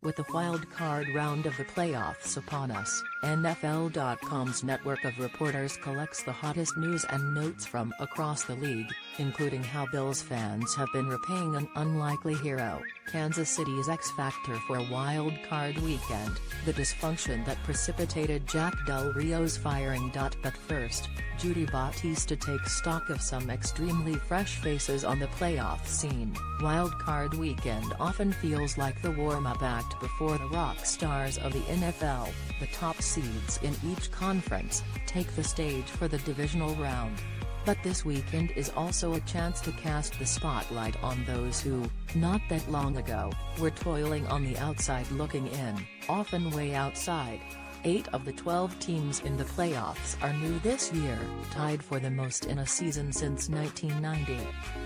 With the wild card round of the playoffs upon us, NFL.com's network of reporters collects the hottest news and notes from across the league, including how Bills fans have been repaying an unlikely hero, Kansas City's X-Factor for a wild card weekend, the dysfunction that precipitated Jack Del Rio's firing. But first, Judy Bautista takes stock of some extremely fresh faces on the playoff scene. Wild card weekend often feels like the warm-up act before the rock stars of the NFL, the top seeds in each conference, take the stage for the divisional round. But this weekend is also a chance to cast the spotlight on those who, not that long ago, were toiling on the outside looking in, often way outside. 8 of the 12 teams in the playoffs are new this year, tied for the most in a season since 1990.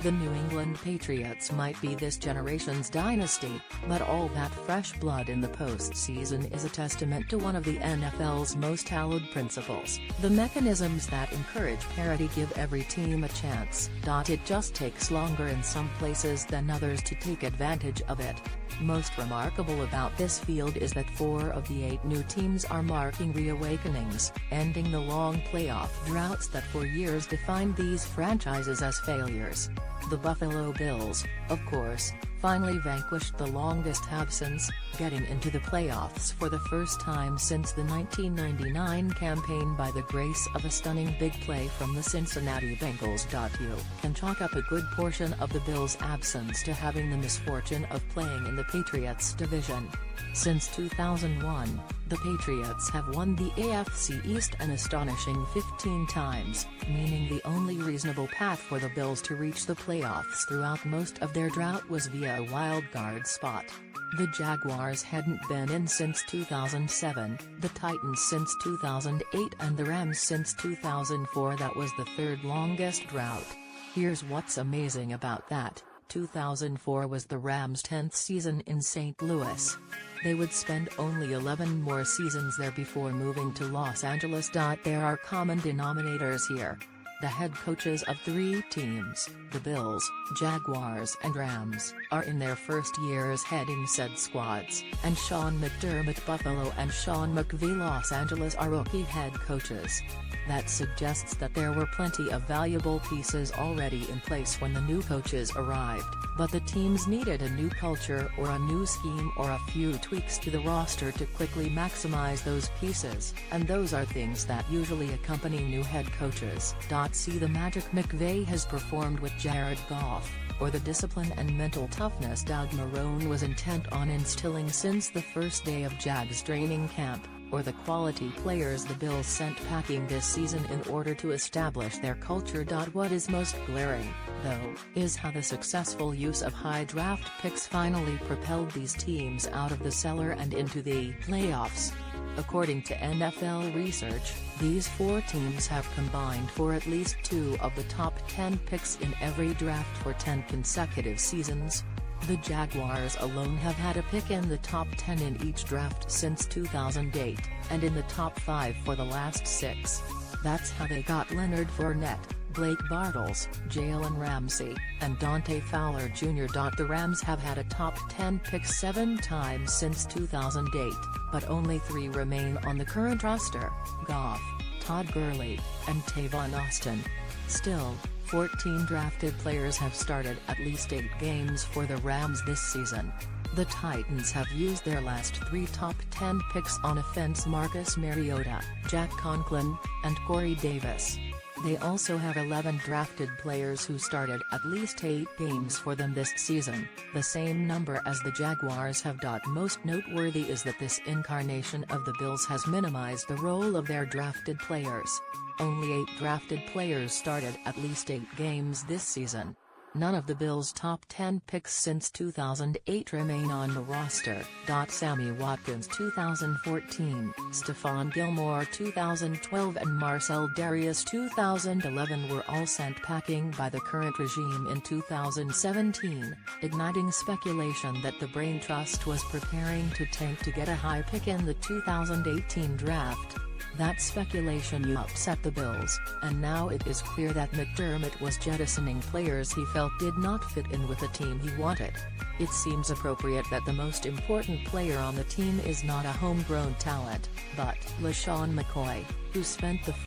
The New England Patriots might be this generation's dynasty, but all that fresh blood in the postseason is a testament to one of the NFL's most hallowed principles: the mechanisms that encourage parity give every team a chance. It just takes longer in some places than others to take advantage of it. Most remarkable about this field is that 4 of the 8 new teams are marking reawakenings, ending the long playoff droughts that for years defined these franchises as failures. The Buffalo Bills, of course, finally vanquished the longest absence, getting into the playoffs for the first time since the 1999 campaign by the grace of a stunning big play from the Cincinnati Bengals. You can chalk up a good portion of the Bills' absence to having the misfortune of playing in the Patriots division. Since 2001, the Patriots have won the AFC East an astonishing 15 times, meaning the only reasonable path for the Bills to reach the playoffs throughout most of their drought was via a wild-card spot. The Jaguars hadn't been in since 2007, the Titans since 2008 and the Rams since 2004. That was the third longest drought. Here's what's amazing about that: 2004 was the Rams' 10th season in St. Louis. They would spend only 11 more seasons there before moving to Los Angeles. There are common denominators here. The head coaches of 3 teams, the Bills, Jaguars and Rams, are in their first years heading said squads, and Sean McDermott Buffalo and Sean McVay Los Angeles are rookie head coaches. That suggests that there were plenty of valuable pieces already in place when the new coaches arrived, but the teams needed a new culture or a new scheme or a few tweaks to the roster to quickly maximize those pieces, and those are things that usually accompany new head coaches. See the magic McVay has performed with Jared Goff, or the discipline and mental toughness Doug Marrone was intent on instilling since the first day of Jags training camp, or the quality players the Bills sent packing this season in order to establish their culture. What is most glaring, though, is how the successful use of high draft picks finally propelled these teams out of the cellar and into the playoffs. According to NFL research, these 4 teams have combined for at least 2 of the top 10 picks in every draft for 10 consecutive seasons. The Jaguars alone have had a pick in the top 10 in each draft since 2008, and in the top 5 for the last 6. That's how they got Leonard Fournette, Blake Bortles, Jalen Ramsey, and Dante Fowler Jr. The Rams have had a top 10 pick 7 times since 2008, but only 3 remain on the current roster: Goff, Todd Gurley, and Tavon Austin. Still, 14 drafted players have started at least 8 games for the Rams this season. The Titans have used their last 3 top 10 picks on offense: Marcus Mariota, Jack Conklin, and Corey Davis. They also have 11 drafted players who started at least 8 games for them this season, the same number as the Jaguars have. Most noteworthy is that this incarnation of the Bills has minimized the role of their drafted players. Only 8 drafted players started at least 8 games this season. None of the Bills' top 10 picks since 2008 remain on the roster. Sammy Watkins 2014, Stephon Gilmore 2012 and Marcel Darius 2011 were all sent packing by the current regime in 2017, igniting speculation that the Brain Trust was preparing to tank to get a high pick in the 2018 draft. That speculation upset the Bills, and now it is clear that McDermott was jettisoning players he felt did not fit in with the team he wanted. It seems appropriate that the most important player on the team is not a homegrown talent, but LaShawn McCoy, who spent the